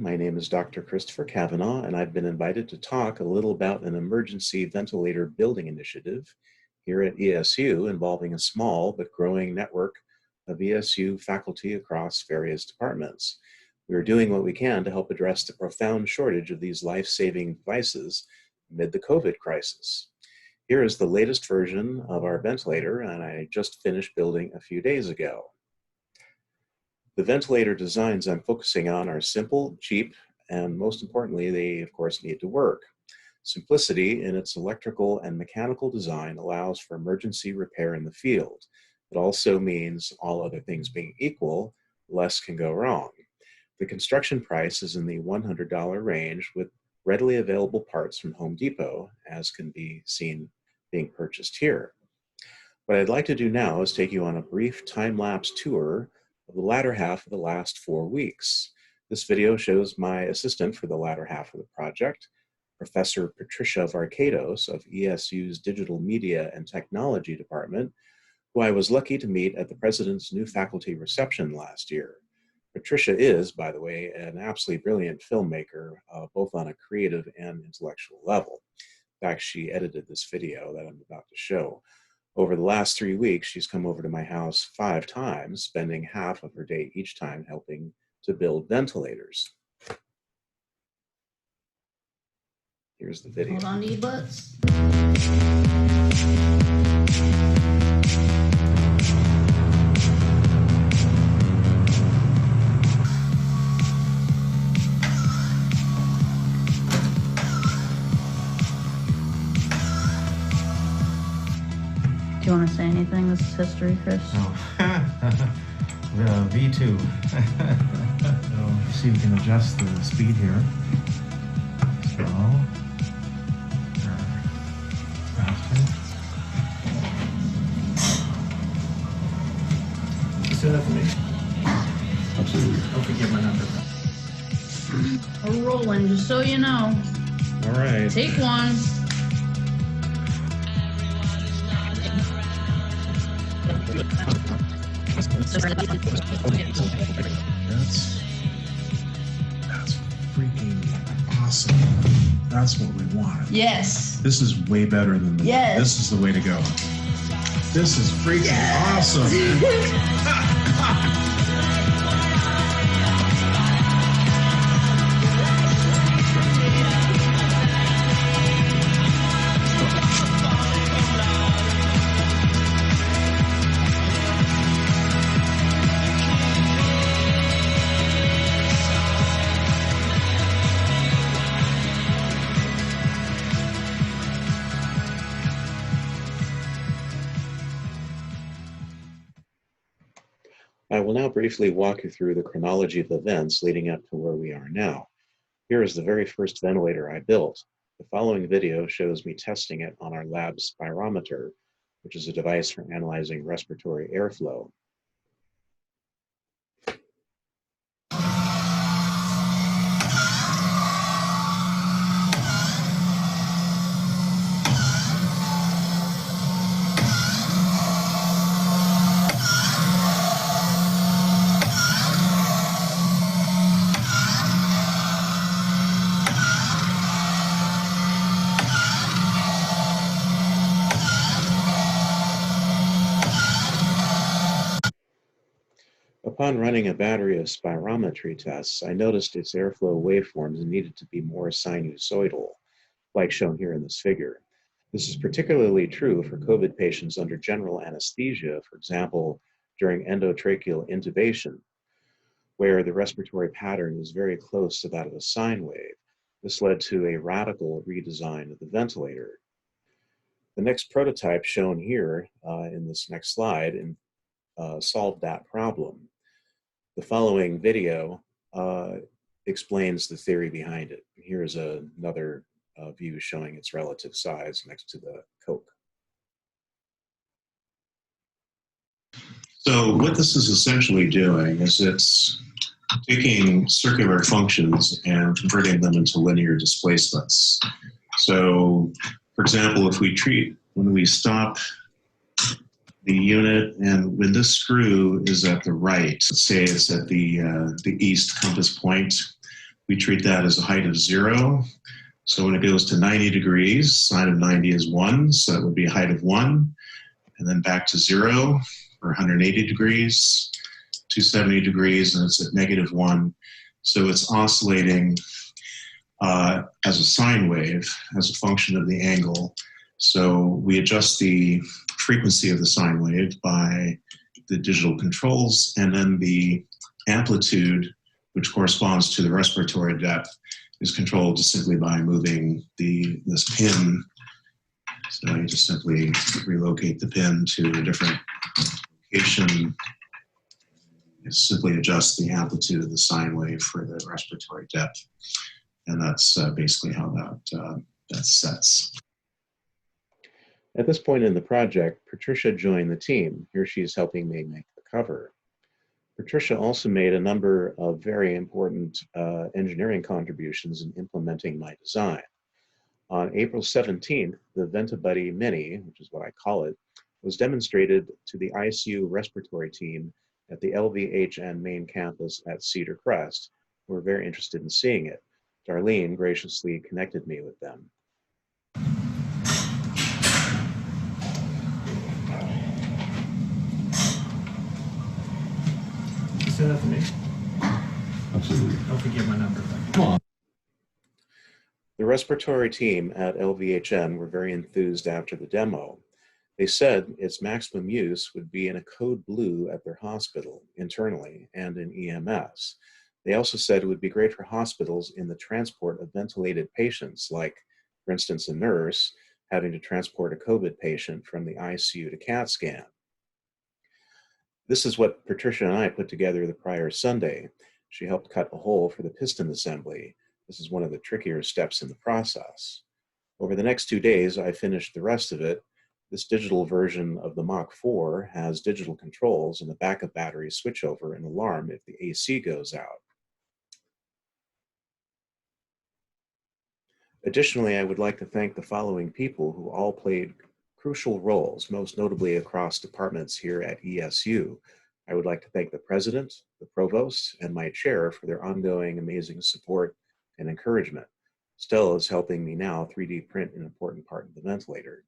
My name is Dr. Christopher Kavanau, and I've been invited to talk a little about an emergency ventilator building initiative here at ESU involving a small but growing network of ESU faculty across various departments. We are doing what we can to help address the profound shortage of these life-saving devices amid the COVID crisis. Here is the latest version of our ventilator, and I just finished building a few days ago. The ventilator designs I'm focusing on are simple, cheap, and most importantly, they of course need to work. Simplicity in its electrical and mechanical design allows for emergency repair in the field. It also means, all other things being equal, less can go wrong. The construction price is in the $100 range with readily available parts from Home Depot, as can be seen being purchased here. What I'd like to do now is take you on a brief time-lapse tour of the latter half of the last 4 weeks. This video shows my assistant for the latter half of the project, Professor Patricia Varkados of ESU's Digital Media and Technology Department, who I was lucky to meet at the President's new faculty reception last year. Patricia is, by the way, an absolutely brilliant filmmaker, both on a creative and intellectual level. In fact, she edited this video that I'm about to show. Over the last 3 weeks, she's come over to my house 5 times, spending half of her day each time helping to build ventilators. Here's the video. Hold on to your butts. Do you want to say anything? This is history, Chris. No. V2. So, see, we can adjust the speed here. So, faster. Say that for me. Absolutely. Don't forget my number. We're rolling, just so you know. All right. Take one. That's freaking awesome. That's what we wanted. Yes. This is way better than the. Yes. This is the way to go. This is freaking awesome. I will now briefly walk you through the chronology of events leading up to where we are now. Here is the very first ventilator I built. The following video shows me testing it on our lab spirometer, which is a device for analyzing respiratory airflow. Upon running a battery of spirometry tests, I noticed its airflow waveforms needed to be more sinusoidal, like shown here in this figure. This is particularly true for COVID patients under general anesthesia, for example, during endotracheal intubation, where the respiratory pattern is very close to that of a sine wave. This led to a radical redesign of the ventilator. The next prototype shown here in this next slide solved that problem. The following video explains the theory behind it. Here's another view showing its relative size next to the Coke. So what this is essentially doing is it's taking circular functions and converting them into linear displacements. So, for example, when we stop the unit, and when this screw is at the right, let's say it's at the east compass point, we treat that as a height of 0. So when it goes to 90 degrees, sine of 90 is 1, so it would be a height of 1. And then back to 0 for 180 degrees, 270 degrees, and it's at -1. So it's oscillating as a sine wave, as a function of the angle. So we adjust the frequency of the sine wave by the digital controls, and then the amplitude, which corresponds to the respiratory depth, is controlled just simply by moving this pin. So you just simply relocate the pin to a different location. You simply adjust the amplitude of the sine wave for the respiratory depth. And that's basically how that sets. At this point in the project, Patricia joined the team. Here she is helping me make the cover. Patricia also made a number of very important engineering contributions in implementing my design. On April 17th, the VentaBuddy Mini, which is what I call it, was demonstrated to the ICU respiratory team at the LVHN main campus at Cedar Crest, who were very interested in seeing it. Darlene graciously connected me with them. Say that to me. Absolutely. Don't forget my number. Come on. The respiratory team at LVHN were very enthused after the demo. They said its maximum use would be in a code blue at their hospital, internally, and in EMS. They also said it would be great for hospitals in the transport of ventilated patients, like, for instance, a nurse having to transport a COVID patient from the ICU to CAT scan. This is what Patricia and I put together the prior Sunday. She helped cut a hole for the piston assembly. This is one of the trickier steps in the process. Over the next 2 days, I finished the rest of it. This digital version of the Mach 4 has digital controls and a backup battery switchover and alarm if the AC goes out. Additionally, I would like to thank the following people who all played crucial roles, most notably across departments here at ESU. I would like to thank the president, the provost, and my chair for their ongoing amazing support and encouragement. Stella is helping me now 3D print an important part of the ventilator.